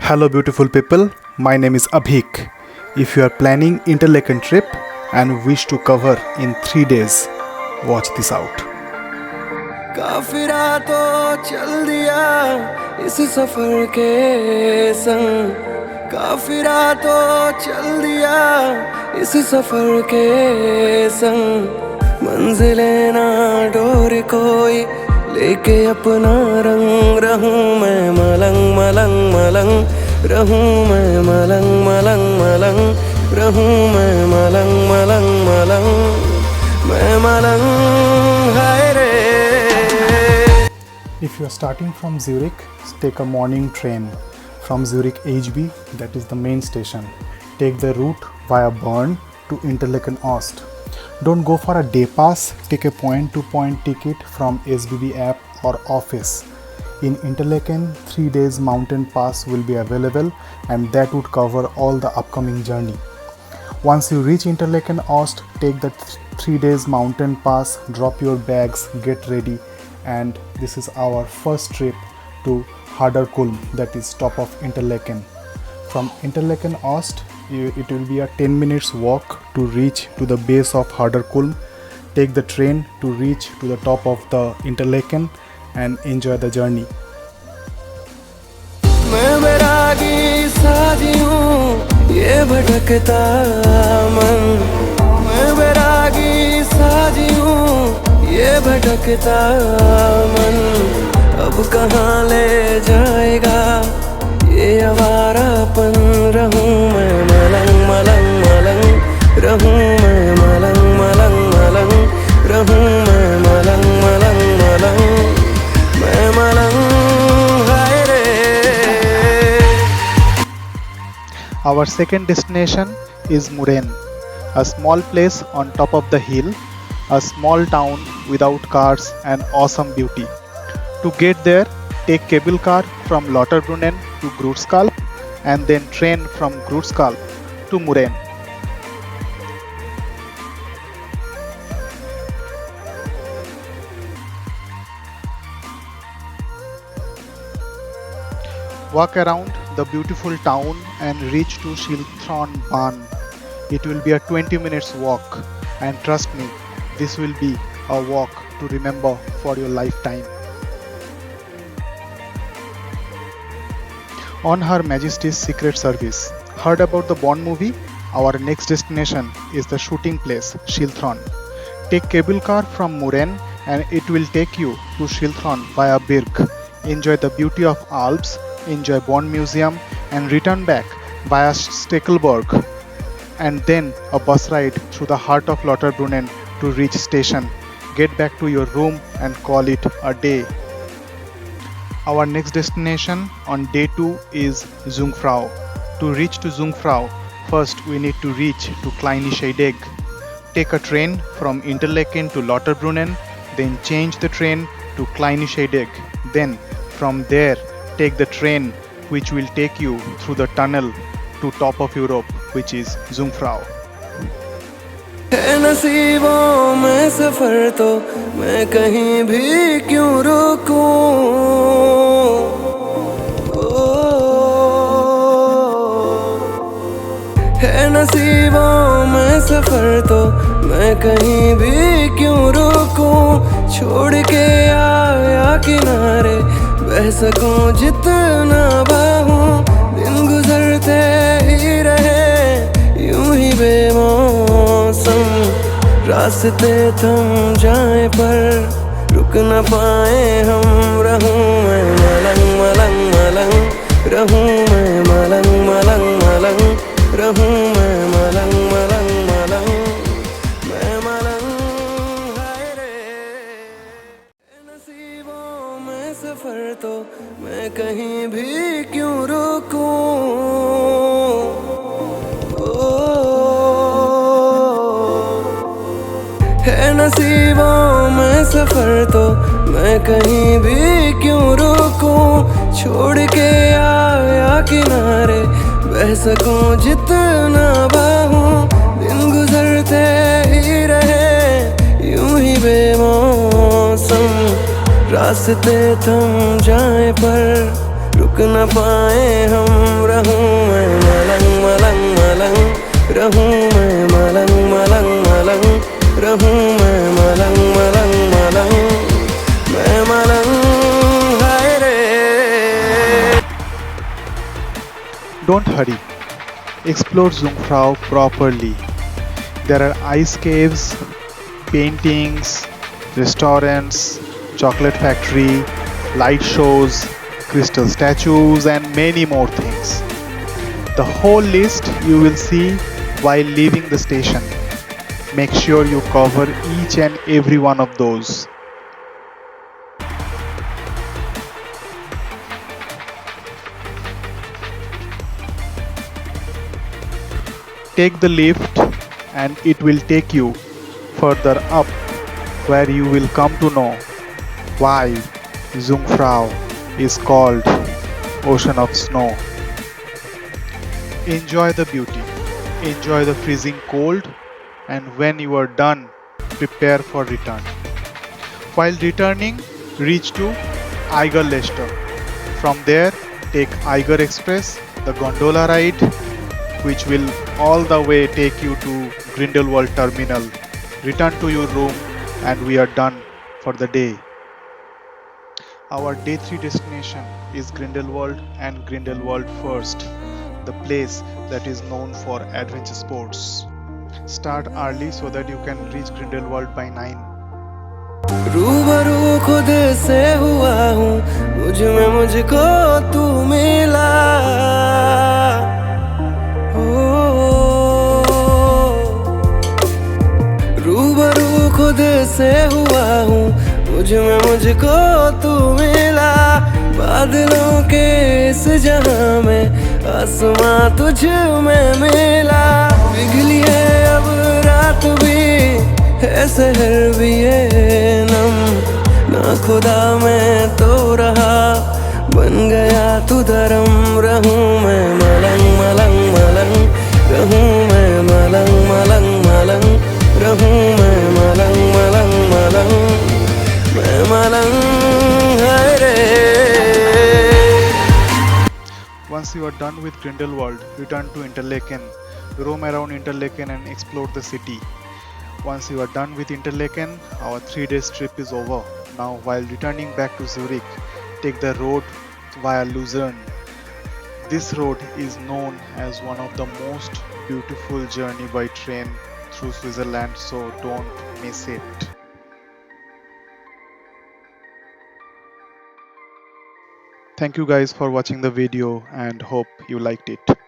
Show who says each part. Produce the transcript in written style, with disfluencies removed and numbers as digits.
Speaker 1: Hello beautiful people, my name is Abhik. If you are planning Interlaken trip and wish to cover in 3 days, watch this out.
Speaker 2: काफिरा तो चल दिया इस सफर के संग, काफिरा तो चल दिया इस सफर के संग। मंजिलें ना डोर कोई लेके अपना रंग, रहूं मैं मलंग मलंग मलंग, रहूं मैं मलंग मलंग मलंग, रहूं मैं मलंग मलंग मलंग, मैं मलंग हाय रे।
Speaker 1: If you are starting from Zurich, take a morning train from Zurich HB, that is the main station. Take the route via Bern to Interlaken Ost. Don't go for a day pass, take a point-to-point ticket from SBB app or office. In Interlaken, 3 days mountain pass will be available and that would cover all the upcoming journey. Once you reach Interlaken Ost, take the 3 days mountain pass, drop your bags, get ready, and this is our first trip to Haderkulm, that is top of Interlaken. From Interlaken Ost, it will be a 10 minutes walk to reach to the base of Haderkulm. Take the train to reach to the top of the Interlaken and enjoy the journey.
Speaker 2: मैं बैरागी साजी हूँ ये भटकता मन, मैं बैरागी साजी हूँ ये भटकता मन। अब कहाँ ले जाएगा ये आवारापन, रहूं मैं मलंग मलंग मलंग, रहूं मैं मलंग मलंग मलंग, रहूं मैं मलंग मलंग मलंग, मैं मलंग हाय रे।
Speaker 1: Our second destination is Muren, a small place on top of the hill, a small town without cars and awesome beauty. To get there, take cable car from Lauterbrunnen to Grootskalp and then train from Grootskalp to Muren. Walk around the beautiful town and reach to Schilthron Bahn. It will be a 20 minutes walk and trust me, this will be a walk to remember for your lifetime. On Her Majesty's Secret Service. Heard about the Bond movie? Our next destination is the shooting place, Schilthron. Take cable car from Muren and it will take you to Schilthron via Birk. Enjoy the beauty of Alps, enjoy Bond Museum and return back via Stekelberg and then a bus ride through the heart of Lauterbrunnen to reach station. Get back to your room and call it a day. Our next destination on day 2 is Jungfrau. To reach to Jungfrau, first we need to reach to Kleine Scheidegg. Take a train from Interlaken to Lauterbrunnen, then change the train to Kleine Scheidegg. Then from there take the train which will take you through the tunnel to top of Europe, which is Jungfrau.
Speaker 2: है नसीबों में सफर तो मैं कहीं भी क्यों रुकूं, है नसीबों में सफर तो मैं कहीं भी क्यों रुकूं। छोड़ के आया किनारे बह सकूं जितना बाहूं, दिन गुजरते ही रहे यूं ही बेमौसम, रास्ते थम जाए पर रुक न पाए हम। रहूं मैं मलंग मलंग मलंग, रहूं मैं मलंग मलंग मलंग, रहूं मैं मलंग मलंग मलंग, मैं मलंग हाय रे। नसीबों में सफर तो मैं कहीं भी क्यों रुकूं, है नसीबों में सफर तो मैं कहीं भी क्यों रुकूं। छोड़ के आया किनारे बह सकूं जितना बाहूं, दिन गुजरते ही रहे यूं ही बेमौसम, रास्ते थम जाए पर रुक रुक न पाए हम, रहूं मैं मलंग मलंग मलंग, रहूं मैं मलंग मलंग मलंग, रहूं मैं मलंग मलंग मलंग, मैं मलंग हाय रे।
Speaker 1: Don't hurry. Explore Jungfrau properly. There are ice caves, paintings, restaurants, chocolate factory, light shows, crystal statues, and many more things. The whole list you will see while leaving the station. Make sure you cover each and every one of those. Take the lift and it will take you further up where you will come to know why Jungfrau is called Ocean of Snow. Enjoy the beauty, enjoy the freezing cold, and when you are done, prepare for return. While returning, reach to Eiger Leicester. From there, take Eiger Express, the gondola ride, which will all the way take you to Grindelwald Terminal. Return to your room, and we are done for the day. Our day 3 destination is Grindelwald and Grindelwald First, the place that is known for adventure sports. Start early so that you can reach Grindelwald by 9.
Speaker 2: रूबरू खुद से हुआ हूँ, मुझ में मुझको तू मिला हो। रूबरू खुद से हुआ हूँ, मुझ में मुझको तू मिला। बादलों के इस जहां में आसमां तुझ में मिला। पिघली है अब रात भी है शहर भी है नम, ना खुदा मैं तो रहा, बन गया तू धर्म। रहूं मैं मलंग मलंग मलंग, रहूं मैं मलंग मलंग मलंग, रहूं मैं मलंग मलंग मलंग, मैं मलंग हाय रे।
Speaker 1: Once you are done with Grindelwald, return to Interlaken. Roam around Interlaken and explore the city. Once you are done with Interlaken, our 3 days trip is over. Now, while returning back to Zurich, take the road via Lucerne. This road is known as one of the most beautiful journey by train through Switzerland, so don't miss it. Thank you guys for watching the video and hope you liked it.